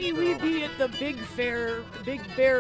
Today we be at the Big Bear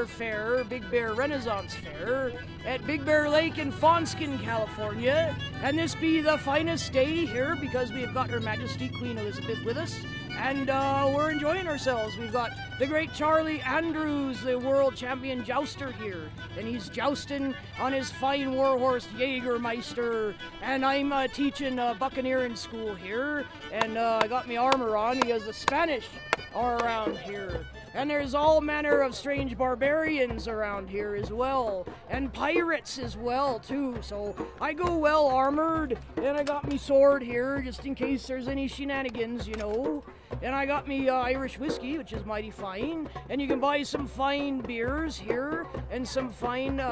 Fair, Big Bear Renaissance Fair at Big Bear Lake in Fonskin, California. And this be the finest day here because we have got Her Majesty Queen Elizabeth with us. And we're enjoying ourselves. We've got the great Charlie Andrews, the world champion jouster here. And he's jousting on his fine warhorse Jägermeister. And I'm teaching buccaneering school here. And I got my armor on because the Spanish are around here. And there's all manner of strange barbarians around here as well. And pirates as well, too. So I go well armored. And I got me sword here just in case there's any shenanigans, you know. And I got me Irish whiskey, which is mighty fine. And you can buy some fine beers here. And some fine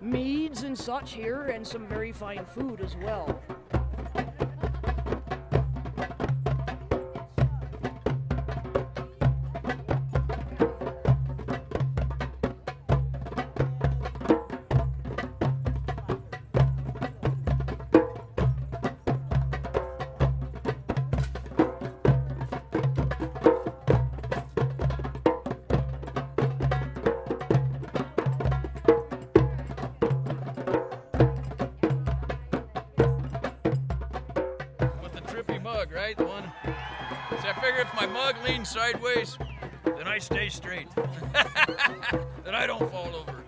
meads and such here. And some very fine food as well. Right, the one. So I figure if my mug leans sideways, then I stay straight. Then I don't fall over.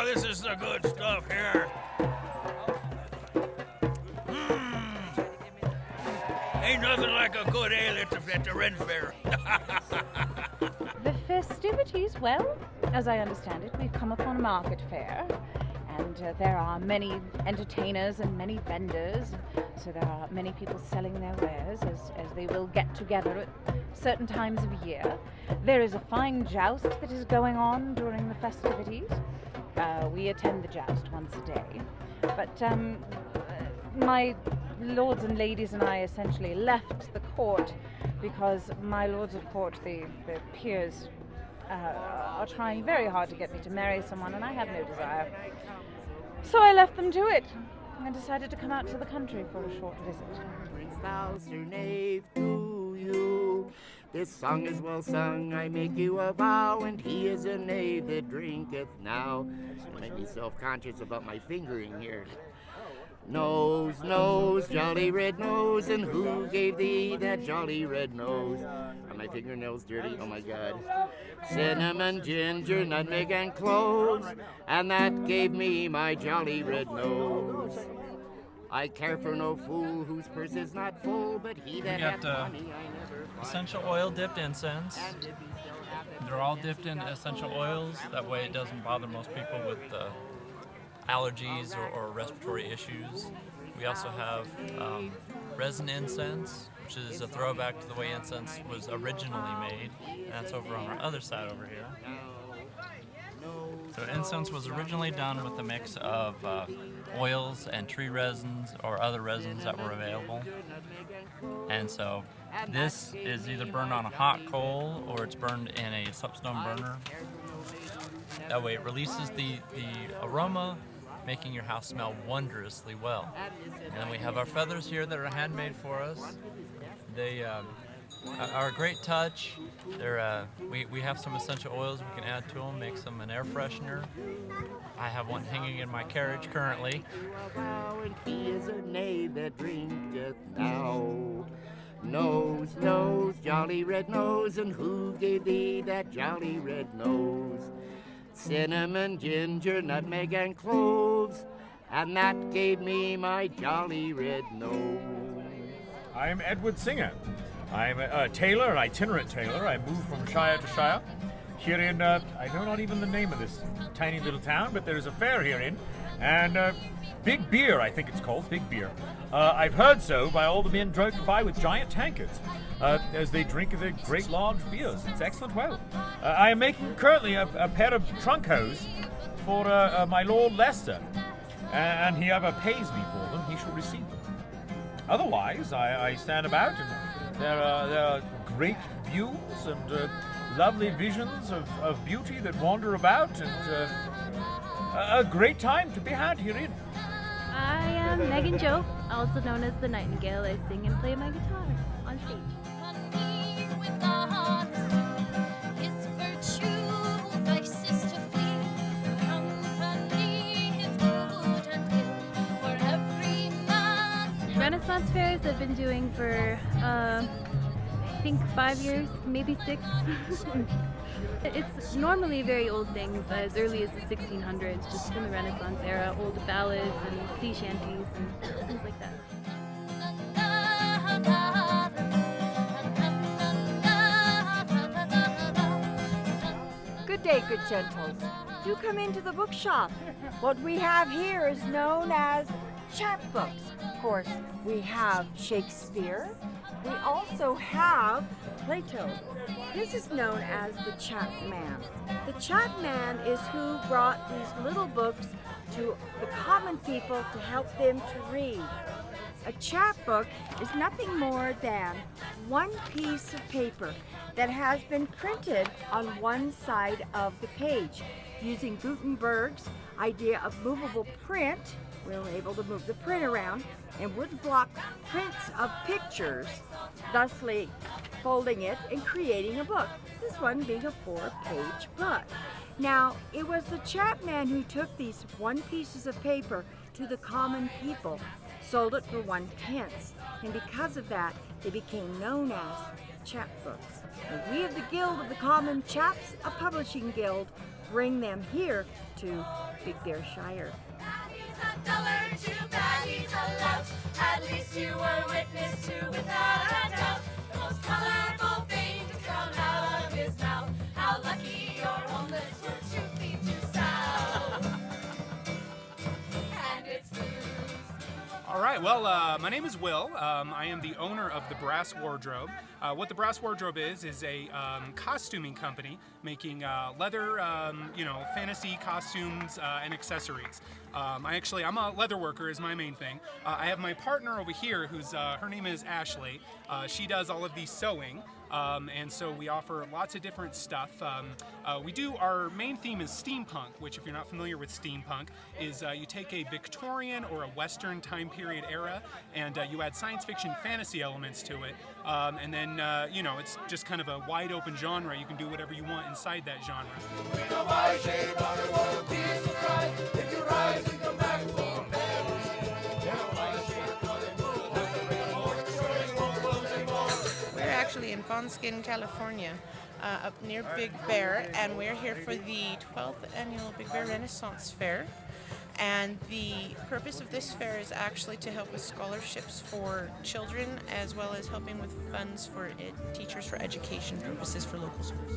This is the good stuff here. Ain't nothing like a good ale at the Ren Fair. The festivities, well, as I understand it, we've come upon a market fair. And there are many entertainers and many vendors, so there are many people selling their wares as they will get together at certain times of year. There is a fine joust that is going on during the festivities. We attend the joust once a day. But my lords and ladies and I essentially left the court because my lords of court, the peers, are trying very hard to get me to marry someone, and I have no desire. So I left them to it and decided to come out to the country for a short visit. Brings thou, Sir Knave, to you. This song is well sung, I make you a vow, and he is a knave that drinketh now. I might be self-conscious about my fingering here. Nose, nose, jolly red nose, and who gave thee that jolly red nose? Are my fingernails dirty? Oh my God. Cinnamon, ginger, nutmeg, and cloves, and that gave me my jolly red nose. I care for no fool whose purse is not full, but he that hath money I never find. Essential oil dipped incense. They're all dipped in essential oils. That way it doesn't bother most people with allergies or respiratory issues. We also have resin incense, which is a throwback to the way incense was originally made. And that's over on our other side over here. So incense was originally done with a mix of oils and tree resins or other resins that were available. And so this is either burned on a hot coal or it's burned in a soapstone burner. That way it releases the aroma, making your house smell wondrously well. And then we have our feathers here that are handmade for us. They are a great touch. We have some essential oils we can add to them, makes them an air freshener. I have one hanging in my carriage currently. And he is a knave that drinketh now. Nose, nose, jolly red nose, and who gave thee that jolly red nose? Cinnamon, ginger, nutmeg, and cloves, and that gave me my jolly red nose. I'm Edward Singer. I'm a tailor, an itinerant tailor. I moved from shire to shire. Here in, I know not even the name of this tiny little town, but there's a fair herein, and Big Beer, I think it's called, Big Beer. I've heard so by all the men drove by with giant tankards as they drink their great large beers. It's excellent well. I am making currently a pair of trunk hose for my Lord Leicester, and he ever pays me for them, he shall receive them. Otherwise, I stand about, and there are great views and lovely visions of beauty that wander about, and a great time to be had herein. I am Megan Joe, also known as the Nightingale. I sing and play my guitar on stage. Renaissance fairs I've been doing for, I think 5 years, maybe 6. It's normally very old things, as early as the 1600s, just from the Renaissance era, old ballads and sea shanties and things like that. Good day, good gentles. Do come into the bookshop. What we have here is known as chapbooks. Of course, we have Shakespeare. We also have Plato. This is known as the chapman. The chapman is who brought these little books to the common people to help them to read. A chapbook is nothing more than one piece of paper that has been printed on one side of the page. Using Gutenberg's idea of movable print, we were able to move the print around and would block prints of pictures, thusly folding it and creating a book. This one being a 4-page book. Now, it was the chapman who took these one pieces of paper to the common people, sold it for 1 pence, and because of that, they became known as chapbooks. And we of the Guild of the Common Chaps, a publishing guild, bring them here to Big Bear Shire. At least you were witness to, without a doubt, the most colorful thing to come out of his mouth. How lucky your homeless were to feed you south. And it's blues. All right, well, my name is Will. I am the owner of the Brass Wardrobe. What the Brass Wardrobe is a costuming company making leather, fantasy costumes and accessories. I'm a leather worker is my main thing. I have my partner over here who's, her name is Ashley. She does all of the sewing. And so we offer lots of different stuff. Our main theme is steampunk, which if you're not familiar with steampunk, is you take a Victorian or a Western time period era and you add science fiction fantasy elements to it. And then, it's just kind of a wide open genre. You can do whatever you want inside that genre. Actually in Fawnskin, California, up near Big Bear, and we're here for the 12th annual Big Bear Renaissance Fair. And the purpose of this fair is actually to help with scholarships for children, as well as helping with funds for teachers for education purposes for local schools.